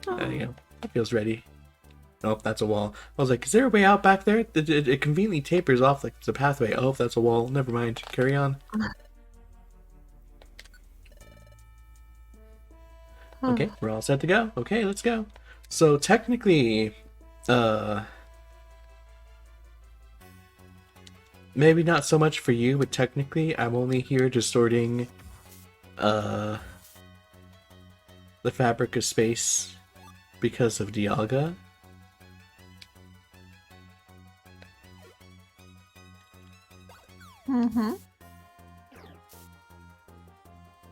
There you go. That feels ready. Oh, that's a wall. I was like, is there a way out back there? It conveniently tapers off like it's a pathway. Oh, that's a wall. Never mind. Carry on. Okay, we're all set to go. Okay, let's go. So technically, maybe not so much for you, but technically I'm only here distorting the fabric of space because of Dialga.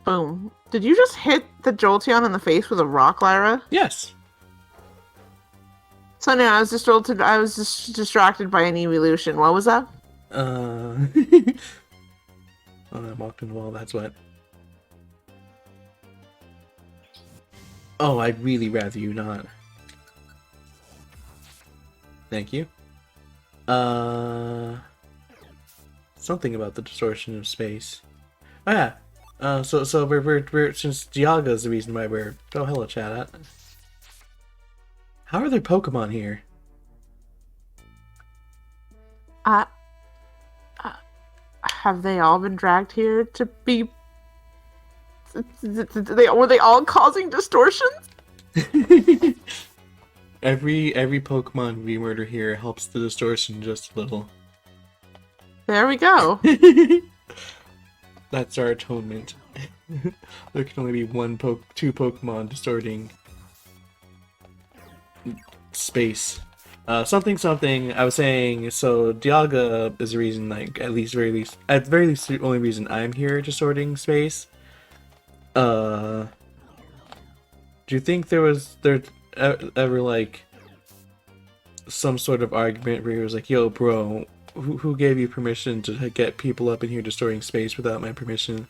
Boom. Did you just hit the Jolteon in the face with a rock, Lyra? Yes. So no, I was just distracted by an evolution. What was that? Oh, I walked into the wall, that's what. Oh, I'd really rather you not. Thank you. Something about the distortion of space. Oh yeah. So we're since Dialga is the reason why we're. Oh, hello, chat. How are there Pokemon here? Have they all been dragged here to be? Were they all causing distortions? Every Pokemon we murder here helps the distortion just a little. There we go. That's our atonement. There can only be two Pokemon distorting space. Something. I was saying. So Dialga is the reason, like at the very least, the only reason I'm here distorting space. Do you think there ever like some sort of argument where he was like, "Yo, bro, who gave you permission to get people up in here distorting space without my permission?"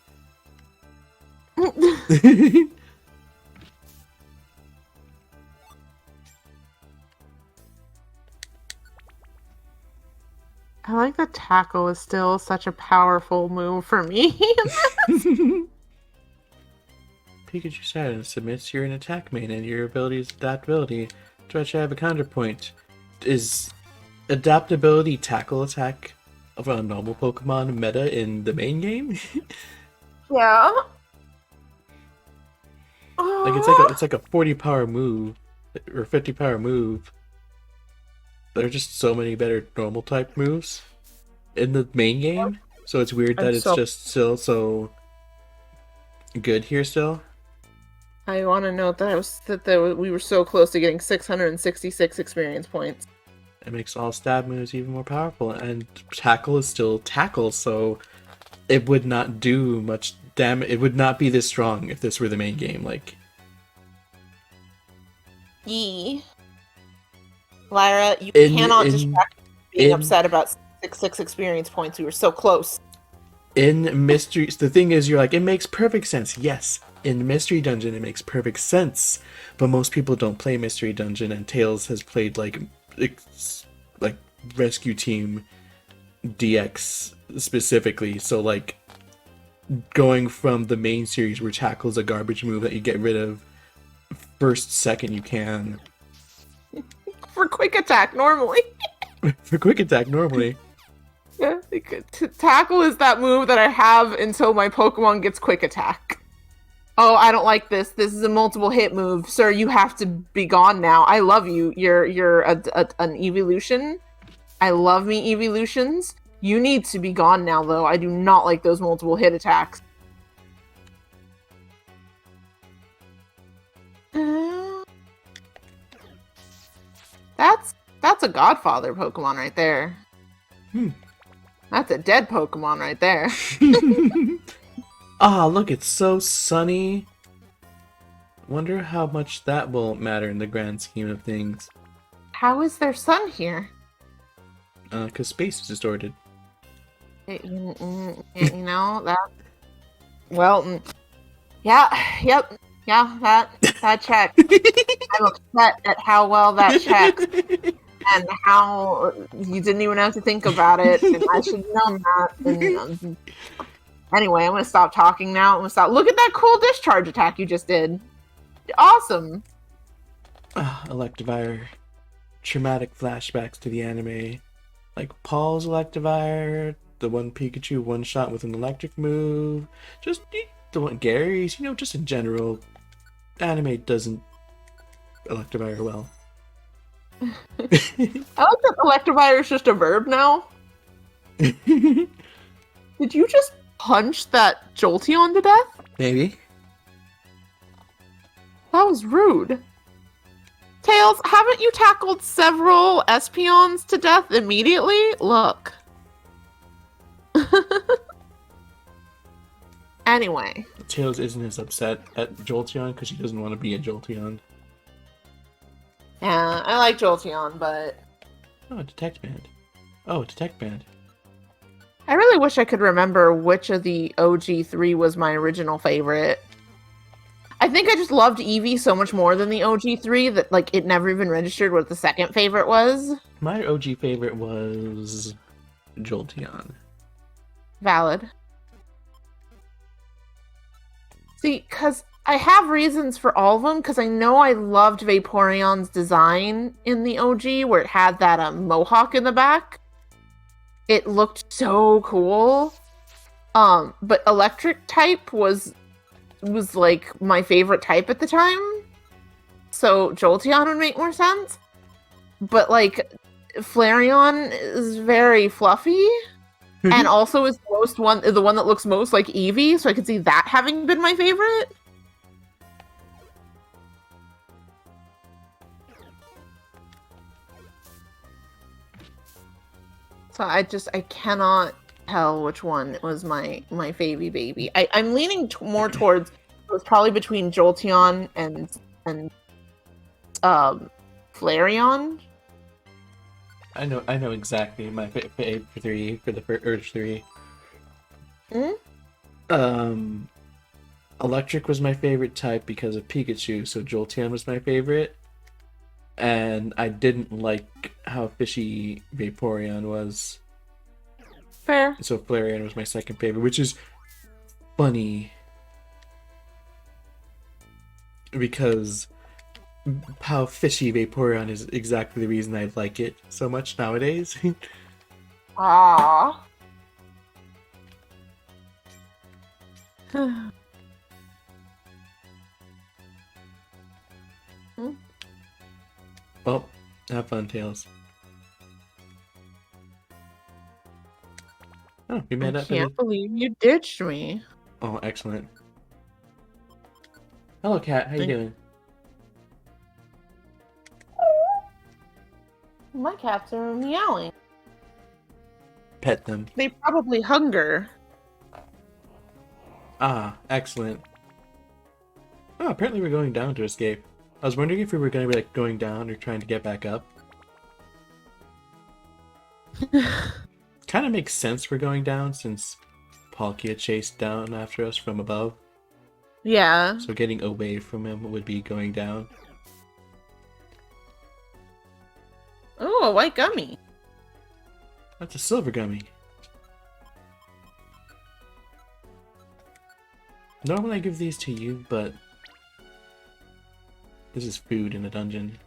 I like that tackle is still such a powerful move for me. Pikachu Saturn submits you're an attack main and your ability is adaptability. To which I have a counterpoint. Is adaptability tackle attack of a normal Pokemon meta in the main game? Yeah. Like it's like a 40 power move or 50 power move. There are just so many better normal type moves in the main game, so it's weird that it's just still so good here still. I want to note that we were so close to getting 666 experience points. It makes all stab moves even more powerful, and tackle is still tackle, so it would not do much damage. It would not be this strong if this were the main game. Like, Yee. Lyra, you cannot distract me being upset about 666 experience points. We were so close. In Mystery, the thing is, you're like, it makes perfect sense. Yes, in Mystery Dungeon, it makes perfect sense. But most people don't play Mystery Dungeon, and Tails has played like Rescue Team DX specifically. So like, going from the main series where tackle's a garbage move that you get rid of first second you can. For quick attack, normally. For quick attack, normally. Yeah, tackle is that move that I have until my Pokemon gets quick attack. Oh, I don't like this. This is a multiple hit move. Sir, you have to be gone now. I love you. You're an evolution. I love me evolutions. You need to be gone now, though. I do not like those multiple hit attacks. That's a Godfather Pokemon right there. That's a dead Pokemon right there. Ah, look, it's so sunny. Wonder how much that will matter in the grand scheme of things. How is there sun here? 'Cause space is distorted. You know, that... Well, yeah, that checks. I'm upset at how well that checks. And how you didn't even have to think about it, and I should have known that. And, anyway, I'm gonna stop talking now. Look at that cool discharge attack you just did. Awesome. Electivire. Traumatic flashbacks to the anime. Like Paul's Electivire, the one Pikachu one shot with an electric move. Just the one Gary's, just in general. Anime doesn't Electivire well. I like that Electivire is just a verb now. Did you just punch that Jolteon to death? Maybe. That was rude. Tails, haven't you tackled several Espeons to death immediately? Look. Anyway. Tails isn't as upset at Jolteon because she doesn't want to be a Jolteon. Yeah, I like Jolteon, but... Oh, a Detect Band. Oh, Detect Band. I really wish I could remember which of the OG3 was my original favorite. I think I just loved Eevee so much more than the OG3 that, like, it never even registered what the second favorite was. My OG favorite was Jolteon. Valid. See, because I have reasons for all of them, because I know I loved Vaporeon's design in the OG, where it had that mohawk in the back. It looked so cool. But Electric type was like my favorite type at the time. So Jolteon would make more sense. But like Flareon is very fluffy. And also is the one that looks most like Eevee, so I could see that having been my favorite. So I cannot tell which one was my favy baby. I'm leaning more towards it was probably between Jolteon and Flareon. I know exactly my favorite three for the Urge 3. Electric was my favorite type because of Pikachu, so Jolteon was my favorite. And I didn't like how fishy Vaporeon was. Fair. So Flareon was my second favorite, which is funny. Because how fishy Vaporeon is exactly the reason I like it so much nowadays. Aww. Well, have fun, Tails. Oh, we met I up. can't believe you ditched me. Oh, excellent. Hello, cat. How you doing? My cats are meowing. Pet them. They probably hunger. Ah, excellent. Oh, apparently we're going down to escape. I was wondering if we were going to be like going down or trying to get back up. Kind of makes sense we're going down since Palkia chased down after us from above. Yeah. So getting away from him would be going down. Oh, a white gummy. That's a silver gummy. Normally I give these to you, but this is food in a dungeon.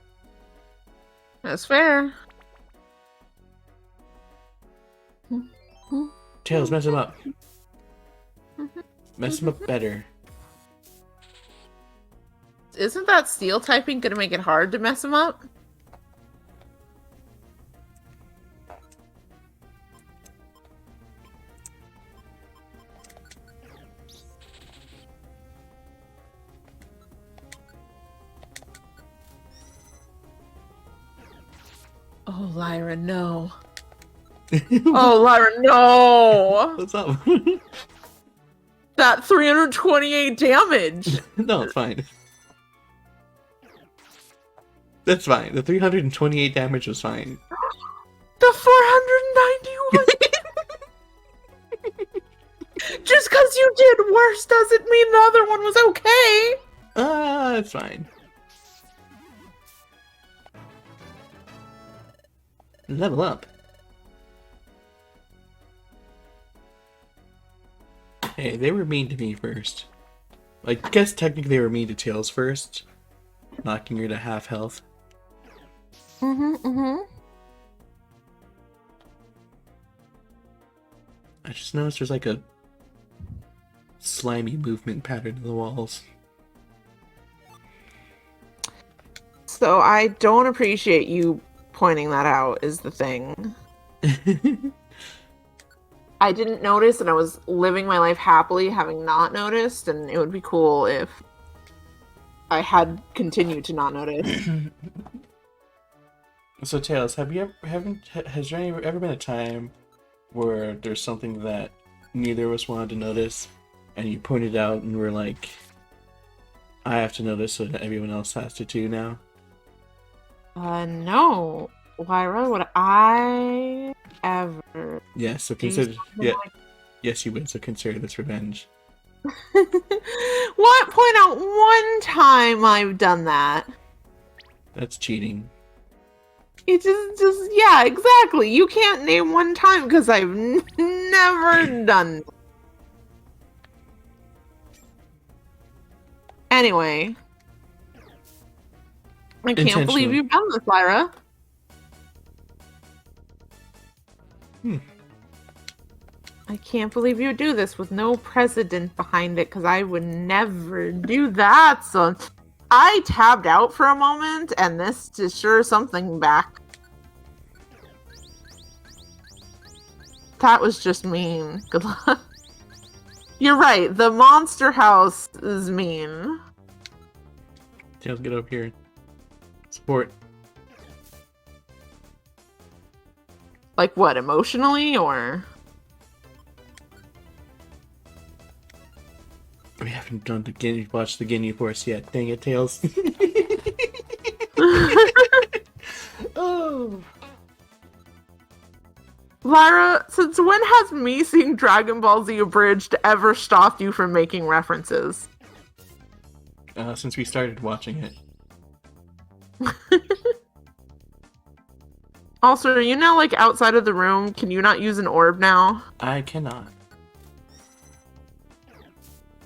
That's fair. Tails, mess him up. Mess him up better. Isn't that steel typing gonna make it hard to mess him up? Oh, Lyra, no. Oh, Lyra, no! What's up? That 328 damage! No, it's fine. That's fine. The 328 damage was fine. The 491! Just because you did worse doesn't mean the other one was okay! It's fine. Level up. Hey, they were mean to me first. I guess technically they were mean to Tails first. knocking her to half health. Mm-hmm. I just noticed there's like a slimy movement pattern in the walls. So I don't appreciate you pointing that out, is the thing. I didn't notice, and I was living my life happily having not noticed, and it would be cool if I had continued to not notice. So Tails, has there ever been a time where there's something that neither of us wanted to notice, and you pointed out and we're like, I have to notice so that everyone else has to too now? No. Lyra, would I ever Yes, so do consider, something yeah, like yes you would, so consider this revenge. What? Point out one time I've done that. That's cheating. It just yeah, exactly. You can't name one time because I've never done. Anyway, I can't believe Intentionally. you've done this, Lyra. I can't believe you do this with no precedent behind it, because I would never do that. So I tabbed out for a moment, and this is sure something back. That was just mean. Good luck. You're right. The monster house is mean. Tails, get up here. Support. Like what, emotionally, or? We haven't watched the Guinea Force yet. Dang it, Tails. Oh. Lyra, since when has me seeing Dragon Ball Z Abridged ever stopped you from making references? Since we started watching it. Also, are you now, like, outside of the room? Can you not use an orb now? I cannot.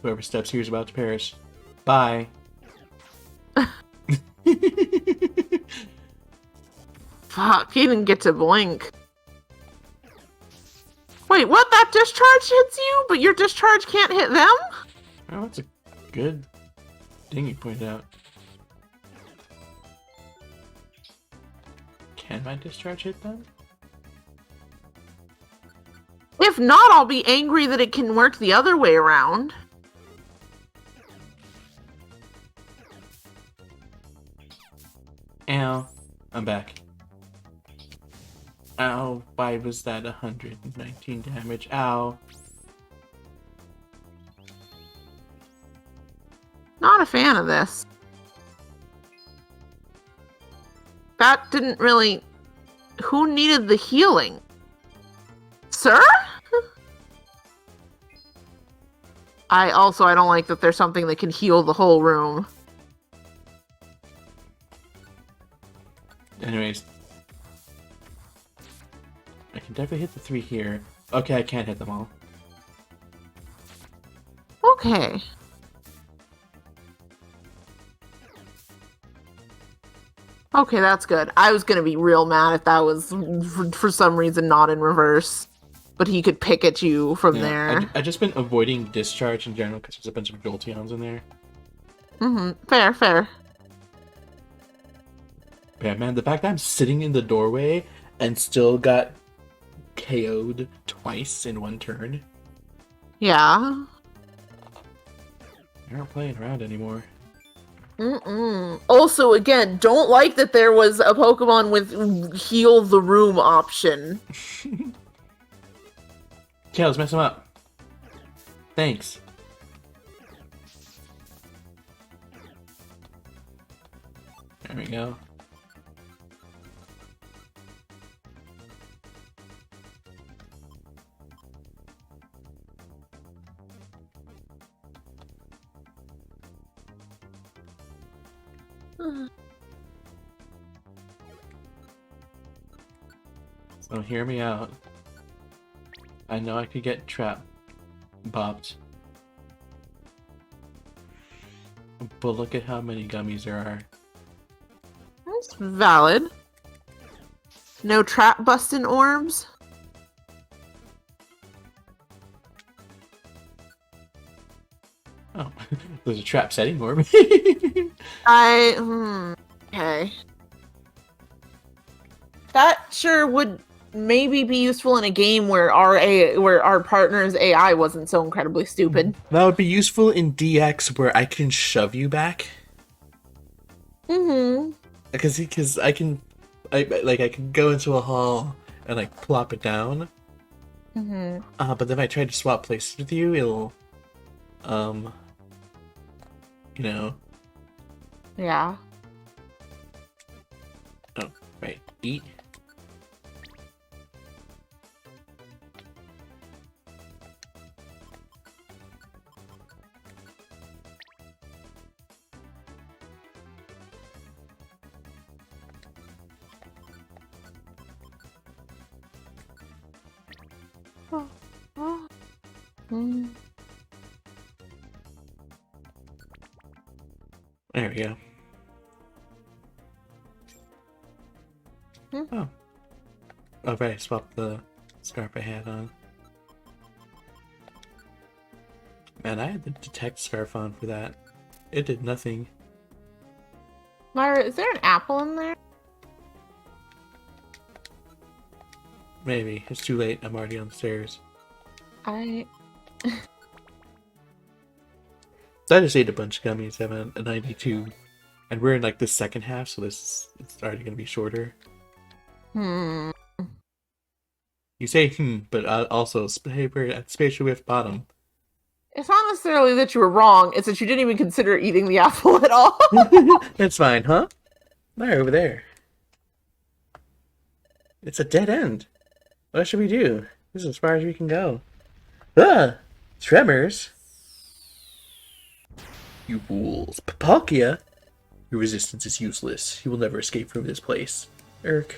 Whoever steps here is about to perish. Bye. Fuck, he didn't get to blink. Wait, what? That discharge hits you, but your discharge can't hit them? Oh, that's a good thing you pointed out. Can my discharge hit them? If not, I'll be angry that it can work the other way around. Ow. I'm back. Ow. Why was that 119 damage? Ow. Not a fan of this. That didn't really... Who needed the healing? Sir? I don't like that there's something that can heal the whole room. Anyways. I can definitely hit the 3 here. Okay, I can't hit them all. Okay. Okay, that's good. I was gonna be real mad if that was, for some reason, not in reverse. But he could pick at you from there. I've just been avoiding discharge in general because there's a bunch of Jolteons in there. Fair, fair. Yeah, man, the fact that I'm sitting in the doorway and still got KO'd twice in one turn. Yeah. You're not playing around anymore. Also, again, don't like that there was a Pokemon with heal the room option. Tails, mess him up. Thanks. There we go. So hear me out. I know I could get trap bopped. But look at how many gummies there are. Valid. No trap busting orbs. Oh, there's a trap setting orb. Okay. That sure would maybe be useful in a game where our partner's AI wasn't so incredibly stupid. That would be useful in DX where I can shove you back. Mm-hmm. Because I can go into a hall and like plop it down. Mm-hmm. But then if I try to swap places with you, it'll you know. Yeah. Oh, right. Eat. Mm. There we go. Hmm. Oh. Oh, right. Swap the scarf I had on. Man, I had the detect scarf on for that. It did nothing. Myra, is there an apple in there? Maybe. It's too late. I'm already on the stairs. So I just ate a bunch of gummies. I have a 92. And we're in like the second half, so it's already going to be shorter. Hmm. You say, but also, we're at Spacial with bottom. It's not necessarily that you were wrong, it's that you didn't even consider eating the apple at all. That's fine, huh? There, over there. It's a dead end. What should we do? This is as far as we can go. Ah! Tremors? You fools. Palkia? Your resistance is useless. You will never escape from this place. Erk,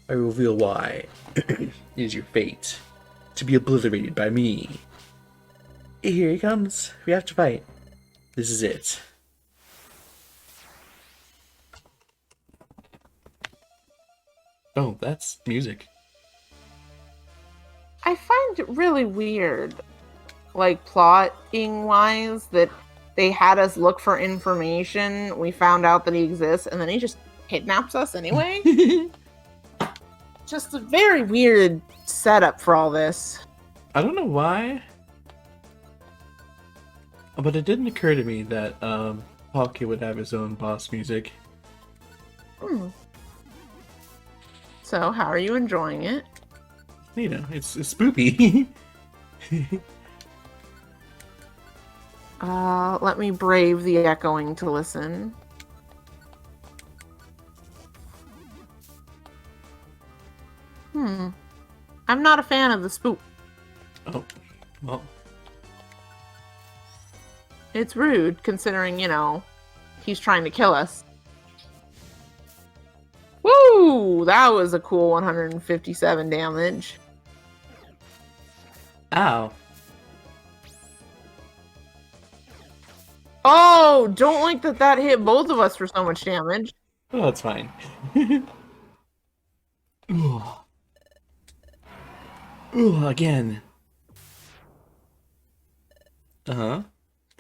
I reveal why. It is your fate. To be obliterated by me. Here he comes. We have to fight. This is it. Oh, that's music. I find it really weird, like plotting wise, that they had us look for information, we found out that he exists, and then he just kidnaps us anyway. Just a very weird setup for all this. I don't know why, but it didn't occur to me that Palkia would have his own boss music. Hmm. So, how are you enjoying it? You know, it's spoopy. Let me brave the echoing to listen. I'm not a fan of the spook. Oh, well. It's rude, considering, you know, he's trying to kill us. Woo! That was a cool 157 damage. Ow. Oh, don't like that hit both of us for so much damage. Oh, that's fine. Ooh. Ooh, again. Uh-huh.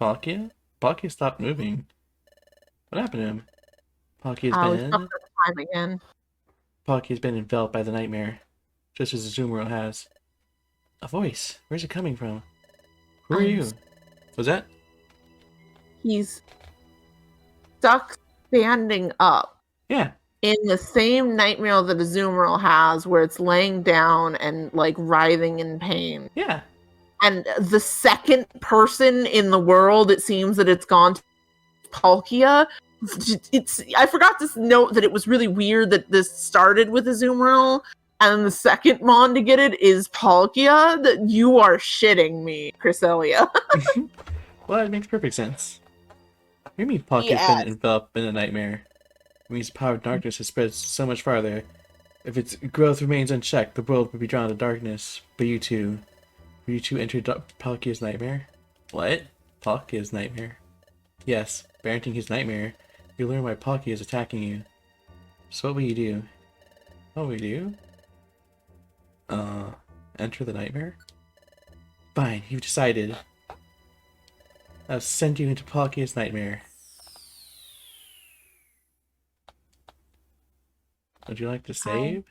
Palkia? Palkia stopped moving. What happened to him? He's up for time again. Palkia's been enveloped by the nightmare. Just as the Zoomworld has. A voice. Where's it coming from? Who are you? Was that? He's stuck standing up. Yeah. In the same nightmare that a Zoomworld has, where it's laying down and like writhing in pain. Yeah. And the second person in the world, it seems that it's gone to Palkia. I forgot to note that it was really weird that this started with a Zoomworld, and the second Mon to get it is Palkia. That you are shitting me, Cresselia. Well, it makes perfect sense. What do you mean Palkia's been enveloped in a nightmare? It means the power of darkness has spread so much farther. If its growth remains unchecked, the world will be drawn to darkness. But you two entered Palkia's nightmare? What? Palkia's nightmare? Yes, by entering his nightmare, you learn why Palkia is attacking you. So what will you do? What will you do? Enter the nightmare? Fine, you've decided. I'll send you into Palkia's nightmare. Would you like to save?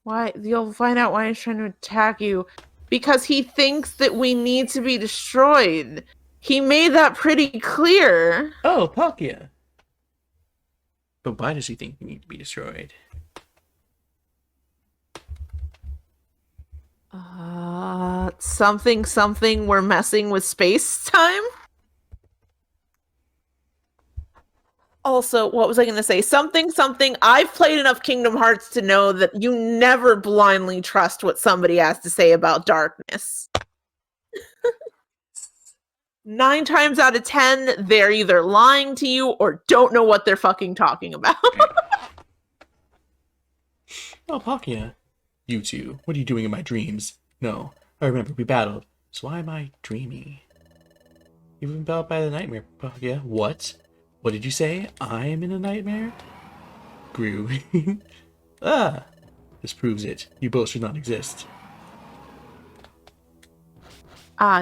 Why? You'll find out why he's trying to attack you. Because he thinks that we need to be destroyed. He made that pretty clear. Oh, Palkia! But why does he think we need to be destroyed? Something, we're messing with space time? Also, what was I going to say? Something, I've played enough Kingdom Hearts to know that you never blindly trust what somebody has to say about darkness. 9 times out of 10, they're either lying to you or don't know what they're fucking talking about. Oh, Palkia. You two, what are you doing in my dreams? No, I remember we battled, so why am I dreaming? You've been battled by the nightmare, Palkia. What? What did you say? I am in a nightmare? Grew. Ah! This proves it. You both should not exist.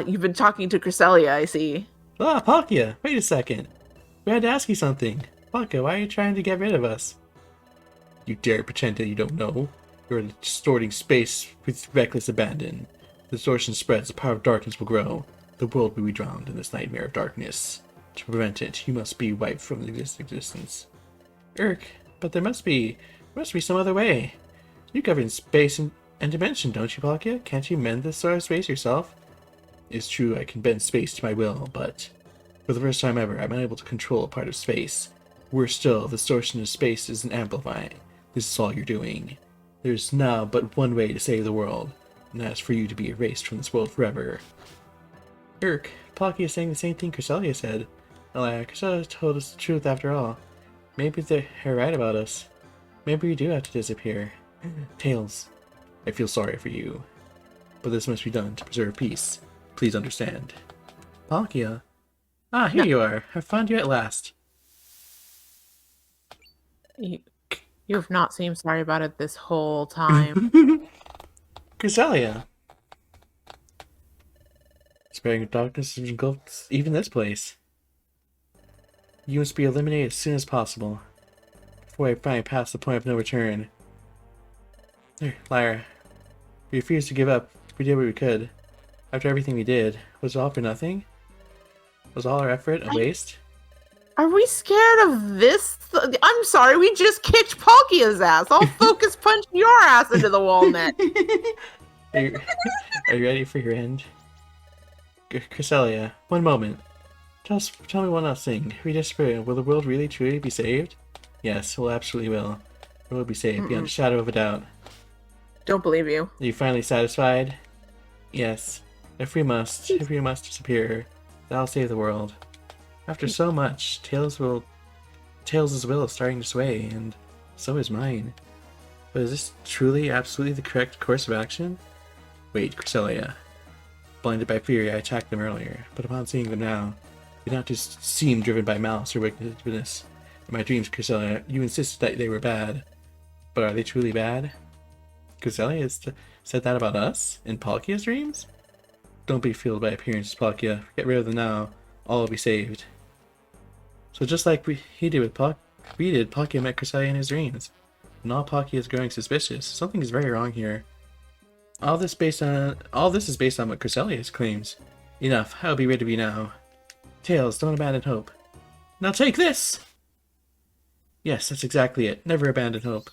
You've been talking to Cresselia, I see. Ah, Palkia! Wait a second. We had to ask you something. Palkia, why are you trying to get rid of us? You dare pretend that you don't know? You're distorting space with reckless abandon. The distortion spreads, the power of darkness will grow. The world will be drowned in this nightmare of darkness. To prevent it, you must be wiped from existence. But there must be some other way. You govern space and dimension, don't you, Palkia? Can't you mend this sort of space yourself? It's true I can bend space to my will, but for the first time ever, I'm unable to control a part of space. Worse still, the distortion of space isn't amplifying. This is all you're doing. There's now but one way to save the world, and that's for you to be erased from this world forever. Palkia is saying the same thing Cresselia said. Cresselia told us the truth after all. Maybe they're right about us. Maybe we do have to disappear. Tails, I feel sorry for you. But this must be done to preserve peace. Please understand. Palkia? Ah, here you are. I found you at last. You have not seemed sorry about it this whole time. Cresselia. Sparing of darkness has engulfed even this place. You must be eliminated as soon as possible, before I finally pass the point of no return. There, Lyra. We refused to give up. We did what we could. After everything we did, was it all for nothing? Was all our effort a waste? Are we scared of this? I'm sorry, we just kicked Palkia's ass. I'll focus punch your ass into the wall next. Are you ready for your end? Cresselia, one moment. Tell me one last thing. Will the world really truly be saved? Yes, it absolutely will. It will be saved, beyond a shadow of a doubt. Don't believe you. Are you finally satisfied? Yes. If we must disappear, that'll save the world. After so much, Tails' will is starting to sway, and so is mine. But is this truly, absolutely the correct course of action? Wait, Cresselia. Blinded by fury, I attacked them earlier, but upon seeing them now, they did not just seem driven by malice or wickedness. In my dreams, Cresselia, you insisted that they were bad. But are they truly bad? Cresselia said that about us? In Palkia's dreams? Don't be fooled by appearances, Palkia. Get rid of them now. All will be saved. So just like he did with Palkia met Cresselia in his dreams. And all Palkia is growing suspicious. Something is very wrong here. All this is based on what Cresselia claims. Enough. I'll be ready to be now. Tails, don't abandon hope. Now take this! Yes, that's exactly it. Never abandon hope.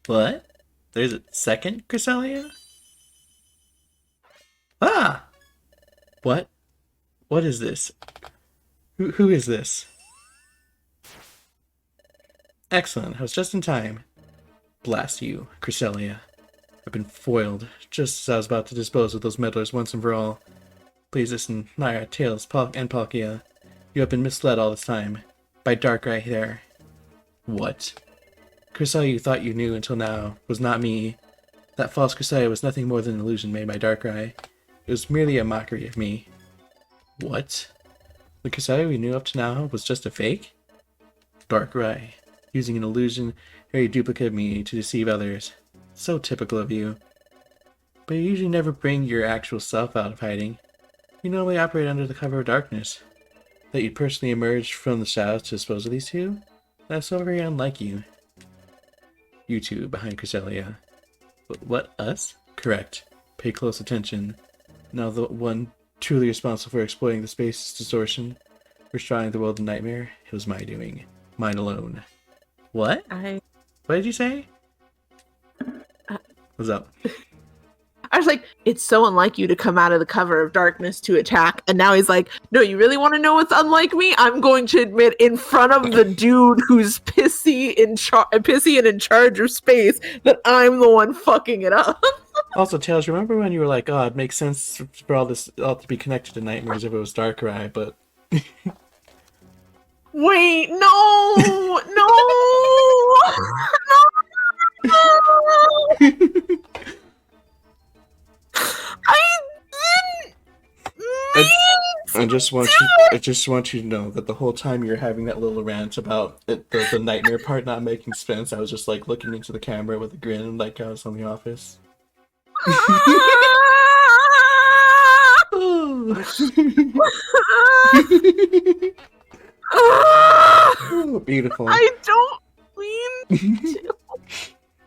What? There's a second Cresselia? Ah! What? What is this? Who is this? Excellent, I was just in time. Blast you, Cresselia. I've been foiled, just as I was about to dispose of those meddlers once and for all. Please listen, Lyra, Tails, and Palkia. You have been misled all this time. By Darkrai there. What? Cresselia you thought you knew until now was not me. That false Cresselia was nothing more than an illusion made by Darkrai. It It was merely a mockery of me. What? The Cresselia we knew up to now was just a fake? Darkrai, using an illusionary duplicate of me to deceive others. So typical of you. But you usually never bring your actual self out of hiding. You normally operate under the cover of darkness. That you'd personally emerge from the shadows to dispose of these two? That's so very unlike you. You two behind Cresselia. What, us? Correct. Pay close attention. Now the one truly responsible for exploiting the space's distortion, restoring the world of nightmare, it was my doing. Mine alone. What? What did you say? What's up? I was like, it's so unlike you to come out of the cover of darkness to attack. And now he's like, no, you really want to know what's unlike me? I'm going to admit in front of the dude who's pissy and in charge of space that I'm the one fucking it up. Also, Tails, remember when you were like, oh, it makes sense for all this all to be connected to nightmares if it was Darkrai, but... Wait, no! No! No! I just want you to know that the whole time you're having that little rant about the nightmare part not making sense, I was just like looking into the camera with a grin like I was on The Office. Oh, beautiful. I don't mean to.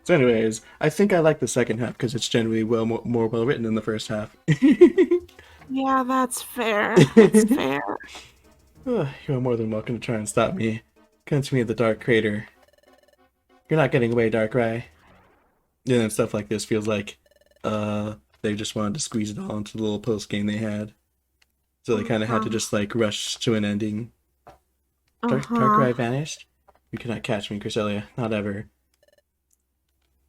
So anyways, I think I like the second half because it's generally more well written than the first half. Yeah, that's fair. That's fair. You're more than welcome to try and stop me. Come to me at the Dark Crater. You're not getting away, Darkrai. Yeah, and stuff like this feels like they just wanted to squeeze it all into the little post game they had. So they kind of had to just like rush to an ending. Darkrai vanished? You cannot catch me, Cresselia. Not ever.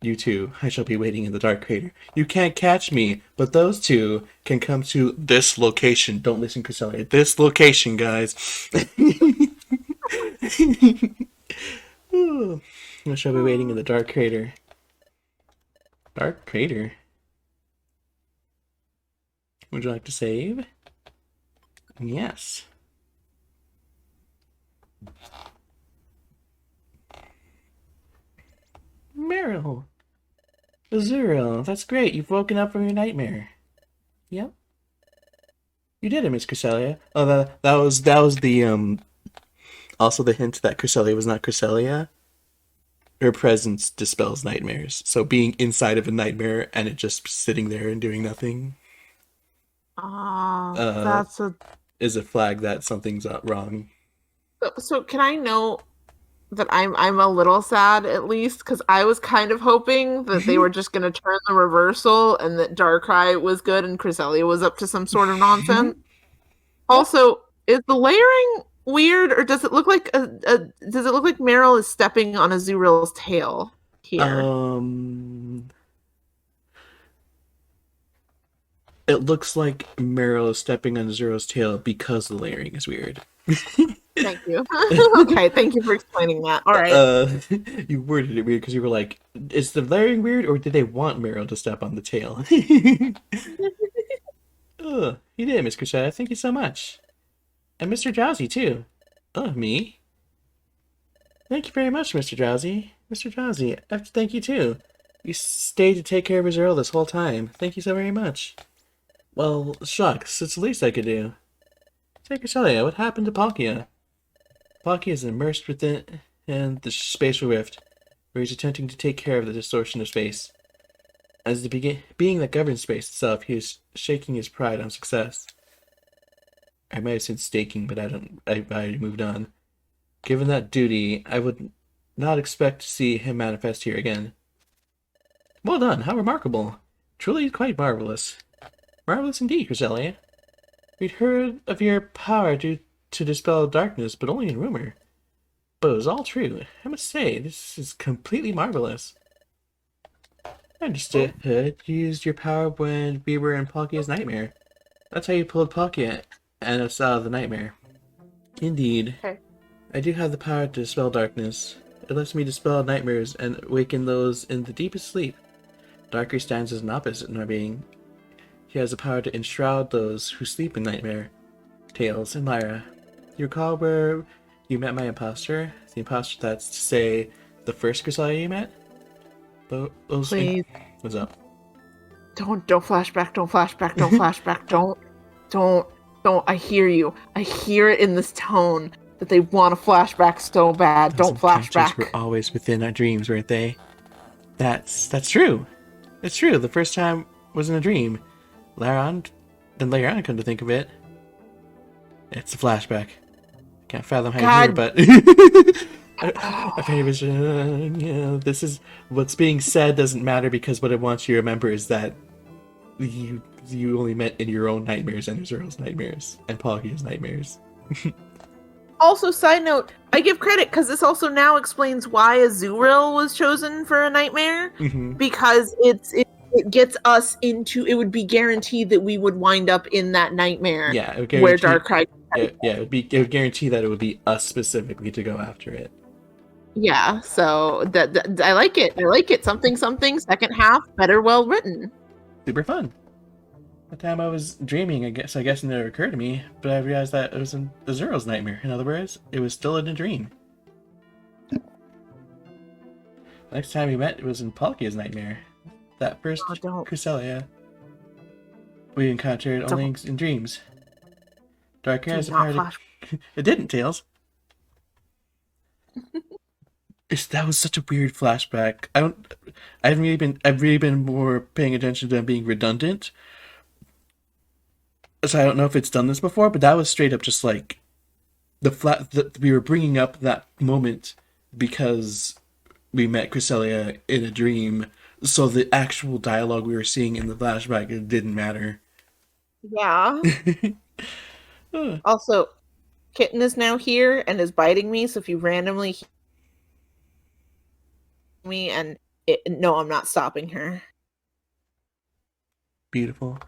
You two, I shall be waiting in the Dark Crater. You can't catch me, but those two can come to this location. Don't listen, Cresselia. This location, guys. I shall be waiting in the Dark Crater. Dark Crater? Would you like to save? Yes. Meryl. Azuriel, that's great. You've woken up from your nightmare. Yep. You did it, Miss Cresselia. Oh, that was the also the hint that Cresselia was not Cresselia. Her presence dispels nightmares. So being inside of a nightmare and it just sitting there and doing nothing. That's is a flag that something's wrong. So can I know that I'm a little sad at least because I was kind of hoping that they were just gonna turn the reversal and that Darkrai was good and Cresselia was up to some sort of nonsense. Also, is the layering weird or does it look like Meryl is stepping on Azuril's tail here? It looks like Meryl is stepping on Zero's tail because the layering is weird. Thank you. Okay, thank you for explaining that. All right. You worded it weird because you were like, is the layering weird or did they want Meryl to step on the tail? You did, Miss Cresselia. Thank you so much. And Mr. Drowsy, too. Oh, me? Thank you very much, Mr. Drowsy. Mr. Drowsy, I have to thank you, too. You stayed to take care of Azuriel this whole time. Thank you so very much. Well, shucks, it's the least I could do. Say, Cresselia, what happened to Palkia? Palkia is immersed within the spatial rift, where he's attempting to take care of the distortion of space. As the being that governs space itself, he is shaking his pride on success. I might have said staking, but I moved on. Given that duty, I would not expect to see him manifest here again. Well done, how remarkable. Truly quite marvelous. Marvelous indeed, Cresselia. We'd heard of your power to dispel darkness, but only in rumor. But it was all true. I must say, this is completely marvelous. I understood you used your power when we were in Palkia's nightmare. That's how you pulled Palkia and us out of the nightmare. Indeed. Okay. I do have the power to dispel darkness. It lets me dispel nightmares and awaken those in the deepest sleep. Darkrai stands as an opposite in our being. He has the power to enshroud those who sleep in nightmare. Tails and Lyra, you recall where you met my imposter? The imposter, that's to say, the first Grisalia you met? Please. What's up? Don't flashback, don't flashback, don't flashback, don't. I hear you. I hear it in this tone that they want a flashback so bad. Those Don't flashback. were always within our dreams, weren't they? That's true. It's true. The first time was in a dream. Later on, come to think of it, it's a flashback. I can't fathom how you hear, but a penny vision. This is what's being said doesn't matter because what it wants you to remember is that you only met in your own nightmares and Azura's nightmares and Palkia's nightmares. Also, side note, I give credit because this also now explains why Azuriel was chosen for a nightmare, because it gets us into, it would be guaranteed that we would wind up in that nightmare. Yeah, it would where Darkrai. It would guarantee that it would be us specifically to go after it. Yeah, so that I like it. I like it. Something second half better well written. Super fun. The time I was dreaming, I guess it never occurred to me, but I realized that it was in Azura's nightmare. In other words, it was still in a dream. The next time we met, it was in Palkia's nightmare. That first Cresselia we encountered only in dreams. Dark hair is a part of... It didn't, Tails. That was such a weird flashback. I've really been more paying attention to them being redundant. So I don't know if it's done this before, but that was straight up just like we were bringing up that moment because we met Cresselia in a dream. So the actual dialogue we were seeing in the flashback, it didn't matter. Yeah. Also, Kitten is now here and is biting me. So if you randomly hear me no, I'm not stopping her. Beautiful.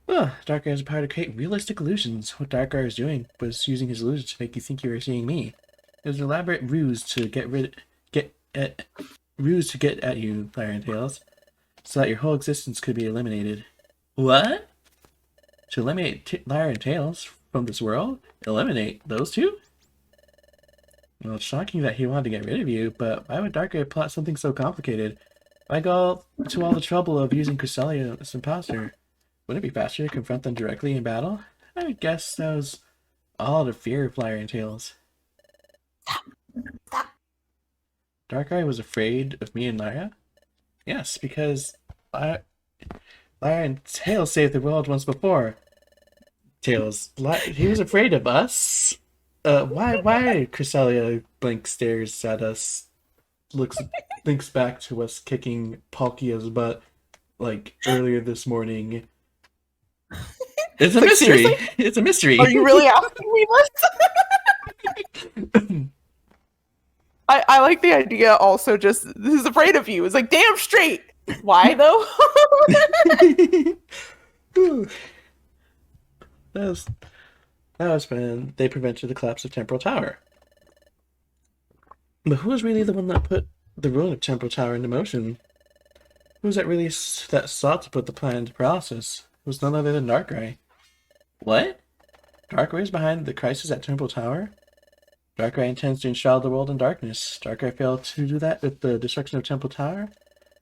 Darkrai has a power to create realistic illusions. What Darkrai was doing was using his illusion to make you think you were seeing me. It was an elaborate ruse to get at you, Lyra and Tails, so that your whole existence could be eliminated. What? To eliminate Lyra and Tails from this world? Eliminate those two? Well, it's shocking that he wanted to get rid of you, but why would Darkrai plot something so complicated? Why go to all the trouble of using Cresselia as imposter? Wouldn't it be faster to confront them directly in battle? I would guess that was all out of fear of Lyra and Tails. Darkrai was afraid of me and Lyra? Yes, because Lyra and Tails saved the world once before. Tails, he was afraid of us? Why Cresselia stares at us, thinks back to us kicking Palkia's butt, like, earlier this morning. It's a mystery. Seriously? It's a mystery. Are you really asking me this? I like the idea also just, this is afraid of you. It's like, damn straight. Why though? That was when they prevented the collapse of Temporal Tower. But who was really the one that put the ruin of Temporal Tower into motion? Who was that really that sought to put the plan into process? It was none other than Darkrai. What? Darkrai is behind the crisis at Temporal Tower? Darkrai intends to enshroud the world in darkness. Darkrai failed to do that with the destruction of Temporal Tower.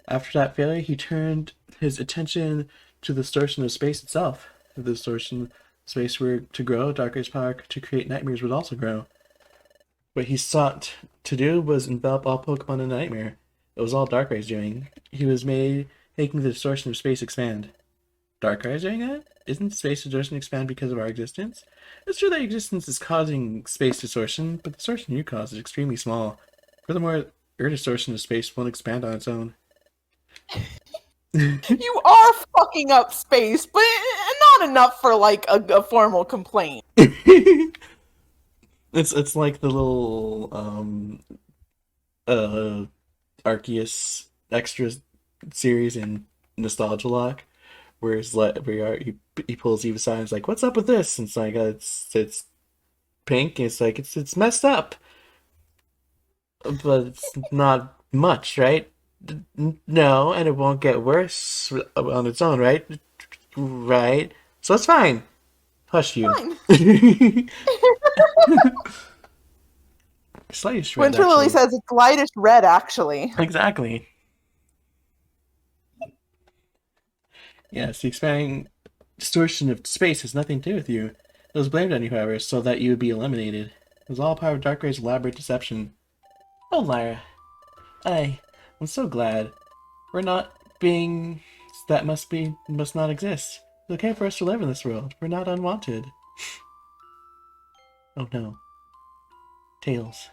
After that failure, he turned his attention to the distortion of space itself. If the distortion of space were to grow, Darkrai's power to create nightmares would also grow. What he sought to do was envelop all Pokemon in a nightmare. It was all Darkrai's doing. He was making the distortion of space expand. Darkrai is doing that? Isn't space distortion expand because of our existence? It's true that existence is causing space distortion, but the distortion you cause is extremely small. Furthermore, your distortion of space won't expand on its own. You are fucking up space, but not enough for like a formal complaint. It's like the little Arceus extra series in Nostalgia Lock, where he pulls Eve aside and is like, "What's up with this?" And it's like it's pink. And it's like it's messed up, but it's not much, right? No, and it won't get worse on its own, right? Right. So it's fine. Hush you. Fine. Slightest red, Winter Lily actually. says it's lightish red, actually. Exactly. Yes, the expanding distortion of space has nothing to do with you. It was blamed on you, however, so that you would be eliminated. It was all part of Darkray's elaborate deception. Oh, Lyra. I'm so glad. We're not being... That must not exist. It's okay for us to live in this world. We're not unwanted. Oh no. Tails.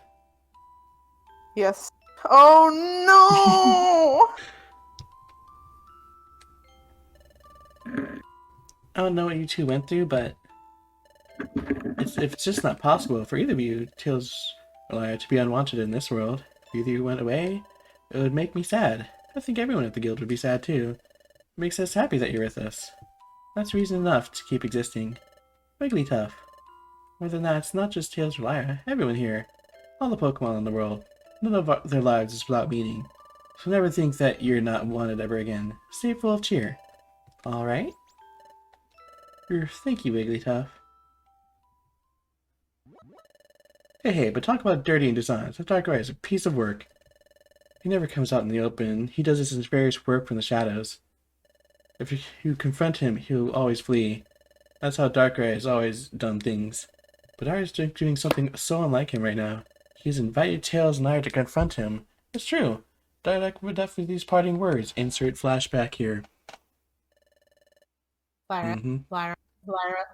Yes. Oh I don't know what you two went through, but it's just not possible for either of you, Tails or Lyra, to be unwanted in this world. If either of you went away, it would make me sad. I think everyone at the guild would be sad too. It makes us happy that you're with us. That's reason enough to keep existing. Wigglytuff. More than that, it's not just Tails or Lyra. Everyone here. All the Pokemon in the world. None of their lives is without meaning. So never think that you're not wanted ever again. Stay full of cheer. Alright? Thank you, Wigglytuff. Hey, but talk about dirty and designs. That Darkrai is a piece of work. He never comes out in the open. He does his various work from the shadows. If you confront him, he'll always flee. That's how Darkrai has always done things. But Arya's doing something so unlike him right now. He's invited Tails and Lyra to confront him. It's true. Dialect would definitely these parting words. Insert flashback here. Lyra, Mm-hmm.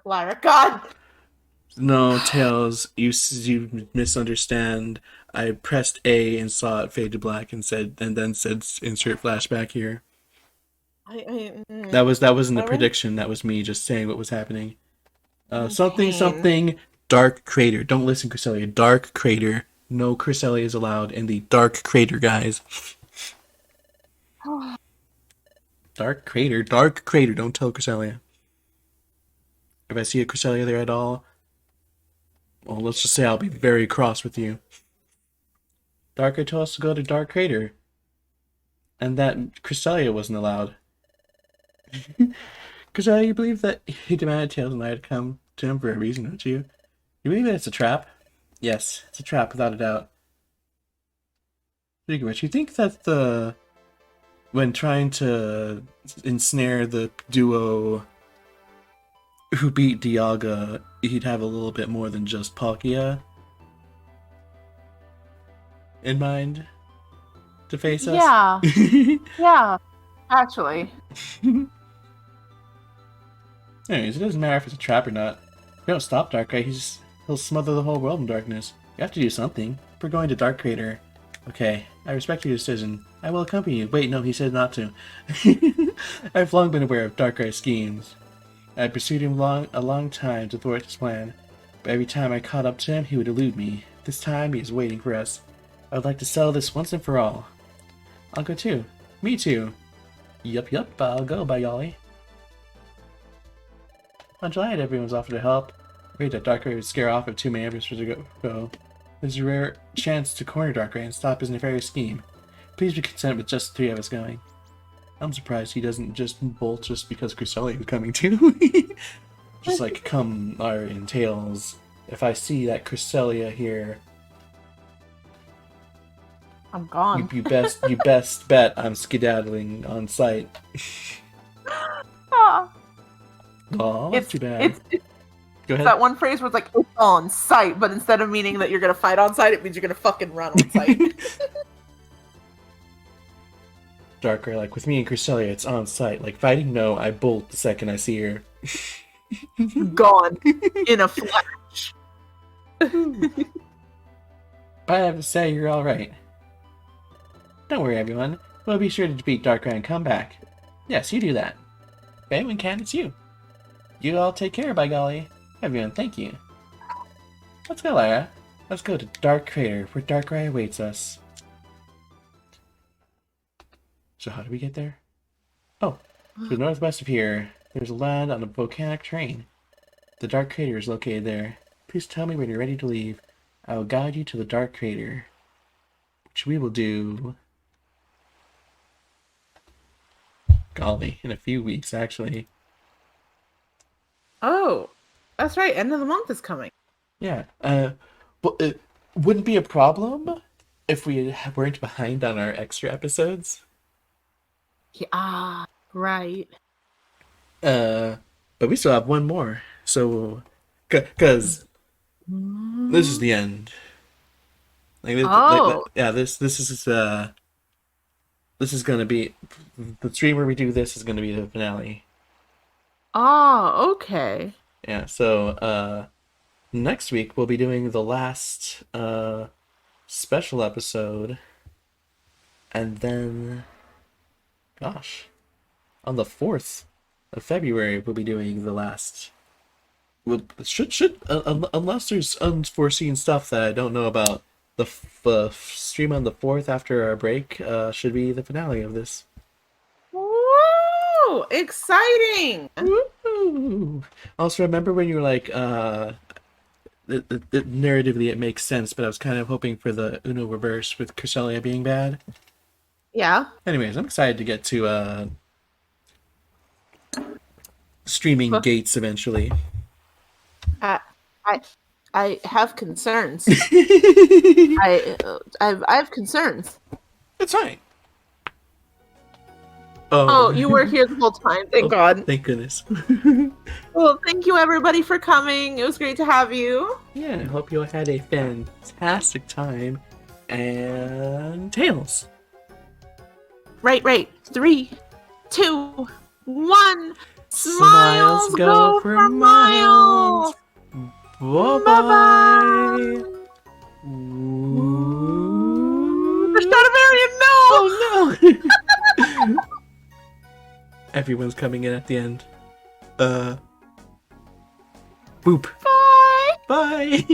Lyra. God! No, Tails, you misunderstand. I pressed A and saw it fade to black and then said insert flashback here. That wasn't the prediction. That was me just saying what was happening. Something dark crater. Don't listen, Cresselia. Dark crater. No Cresselia is allowed in the dark crater, guys. Dark crater. Don't tell Cresselia. If I see a Cresselia there at all, well, let's just say I'll be very cross with you. Darker told us to go to Dark Crater. And that Cresselia wasn't allowed. Cresselia, you believe that he demanded Tails and I to come to him for a reason, don't you? You believe that it's a trap? Yes, it's a trap, without a doubt. Speaking of which, you think that when trying to ensnare the duo who beat Dialga, he'd have a little bit more than just Palkia in mind to face us? Yeah. Yeah. Actually. Anyways, it doesn't matter if it's a trap or not. If you don't stop Darkrai, he'll smother the whole world in darkness. You have to do something. We're going to Dark Crater. Okay, I respect your decision. I will accompany you. Wait, no, he said not to. I've long been aware of Darkrai's schemes. I pursued him a long time to thwart his plan, but every time I caught up to him, he would elude me. This time, he is waiting for us. I would like to settle this once and for all. I'll go too. Me too. Yup, I'll go, by golly. I'm glad everyone's offered to help. Afraid that Darkrai would scare off if too many of us were to go. There's a rare chance to corner Darkrai and stop his nefarious scheme. Please be content with just 3 of us going. I'm surprised he doesn't just bolt just because Cresselia is coming too. Just like, come, Lyra and Tails. If I see that Cresselia here, I'm gone. you best bet I'm skedaddling on sight. Ah. Aw, that's too bad. It's Go ahead. that one phrase where it's like, it's on sight, but instead of meaning that you're gonna fight on sight, it means you're gonna fucking run on sight. Darker, like with me and Cresselia, it's on sight. Like fighting, no, I bolt the second I see her. Gone. In a flash. But I have to say, you're alright. Don't worry, everyone. We'll be sure to defeat Darkrai and come back. Yes, you do that. If anyone can, it's you. You all take care, by golly. Everyone, thank you. Let's go, Lyra. Let's go to Dark Crater, where Darkrai awaits us. So how do we get there? Oh, to the northwest of here, there's a land on a volcanic terrain. The Dark Crater is located there. Please tell me when you're ready to leave. I will guide you to the Dark Crater, which we will do... golly, in a few weeks, actually. Oh, that's right. End of the month is coming. Yeah. But it wouldn't be a problem if we weren't behind on our extra episodes. Yeah, right. Uh, but we still have one more. So, because this is the end. Oh, Yeah. This is gonna be the stream where we do this is gonna be the finale. oh, okay. Yeah. So, next week we'll be doing the last special episode, and then, gosh, on the 4th of February we'll be doing the last. Well, should unless there's unforeseen stuff that I don't know about, the stream on the 4th after our break should be the finale of this. Woo! Exciting. Woo! Also, remember when you were like, narratively it makes sense, but I was kind of hoping for the Uno reverse with Cresselia being bad. Yeah. Anyways, I'm excited to get to streaming But Gates eventually. I, I, I have concerns. It's I have concerns. fine. Oh, you were here the whole time. Thank God. Thank goodness. Well, thank you everybody for coming. It was great to have you. Yeah, I hope you all had a fantastic time. And Tails. Right. 3, 2, 1. Smiles go for miles. Bye bye. The Stradivarian, no! Oh no! Everyone's coming in at the end. Boop. Bye. Bye.